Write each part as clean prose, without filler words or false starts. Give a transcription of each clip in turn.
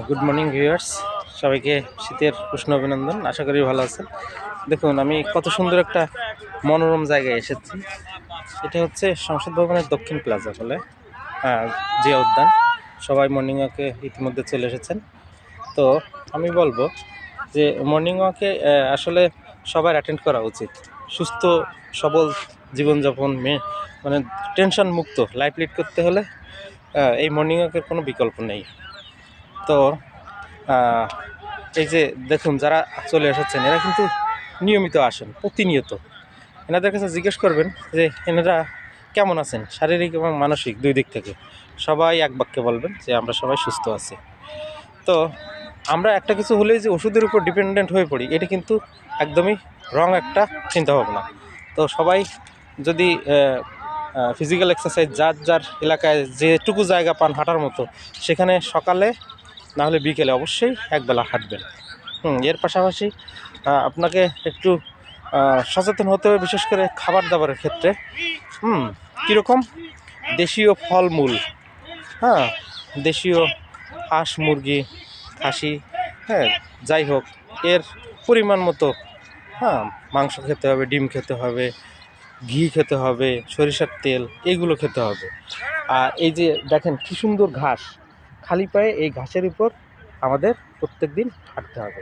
Good morning viewers, সবাইকে শীতের উষ্ণ অভিনন্দন। আশা করি ভালো আছেন। দেখুন, আমি কত সুন্দর একটা মনোরম জায়গায় এসেছি। এটা হচ্ছে সংসদ ভবনের দক্ষিণ প্লাজা বলে জিয়া উদ্যান। সবাই মর্নিং ওয়াকে ইতিমধ্যে চলে এসেছেন। তো আমি বলবো যে মর্নিং ওয়াকে আসলে সবার অ্যাটেন্ড করা উচিত। সুস্থ সবল জীবনযাপন মানে টেনশন মুক্ত লাইফ লিড করতে হলে এই মর্নিং ওয়াকের কোনো বিকল্প নেই। তো এই যে দেখুন, যারা চলে এসেছেন এরা কিন্তু নিয়মিত আসেন, প্রতিনিয়ত। এনাদের কাছে জিজ্ঞেস করবেন যে এনারা কেমন আছেন, শারীরিক এবং মানসিক দুই দিক থেকে। সবাই এক বাক্যে বলবেন যে আমরা সবাই সুস্থ আছি। তো আমরা একটা কিছু হলেই যে ওষুধের উপর ডিপেন্ডেন্ট হয়ে পড়ি, এটা কিন্তু একদমই রং একটা চিন্তাভাবনা। তো সবাই যদি ফিজিক্যাল এক্সারসাইজ যার যার এলাকায় যেটুকু জায়গা পান হাঁটার মতো, সেখানে সকালে না হলে বিকেলে অবশ্যই একবেলা হাঁটবেন। এর পাশাপাশি আপনাকে একটু সচেতন হতে হবে, বিশেষ করে খাবার দাবারের ক্ষেত্রে। কীরকম দেশীয় ফলমূল, দেশীয় হাঁস মুরগি খাসি, যাই হোক, এর পরিমাণ মতো মাংস খেতে হবে, ডিম খেতে হবে, ঘি খেতে হবে, সরিষার তেল, এইগুলো খেতে হবে। আর এই যে দেখেন কী সুন্দর ঘাস, খালি পায়ে এই ঘাসের উপর আমাদের প্রত্যেক দিন হাঁটতে হবে।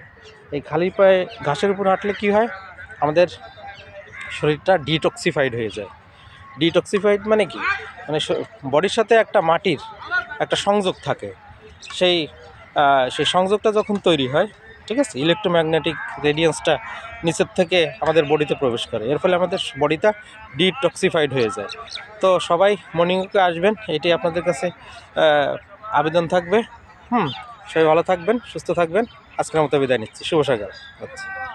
এই খালি পায়ে ঘাসের উপর হাঁটলে কি হয়, আমাদের শরীরটা ডিটক্সিফাইড হয়ে যায়। ডিটক্সিফাইড মানে কি, মানে বডির সাথে একটা মাটির একটা সংযোগ থাকে। সেই সংযোগটা যখন তৈরি হয়, ঠিক আছে, ইলেকট্রোম্যাগনেটিক রেডিয়েন্সটা নিচের থেকে আমাদের বডিতে প্রবেশ করে। এর ফলে আমাদের বডিটা ডিটক্সিফাইড হয়ে যায়। তো সবাই মর্নিং ওয়াকে আসবেন, এটি আপনাদের কাছে আবেদন থাকবে। সবাই ভালো থাকবেন, সুস্থ থাকবেন। আজকের মতো বিদায় নিচ্ছি। শুভ সকাল। আচ্ছা।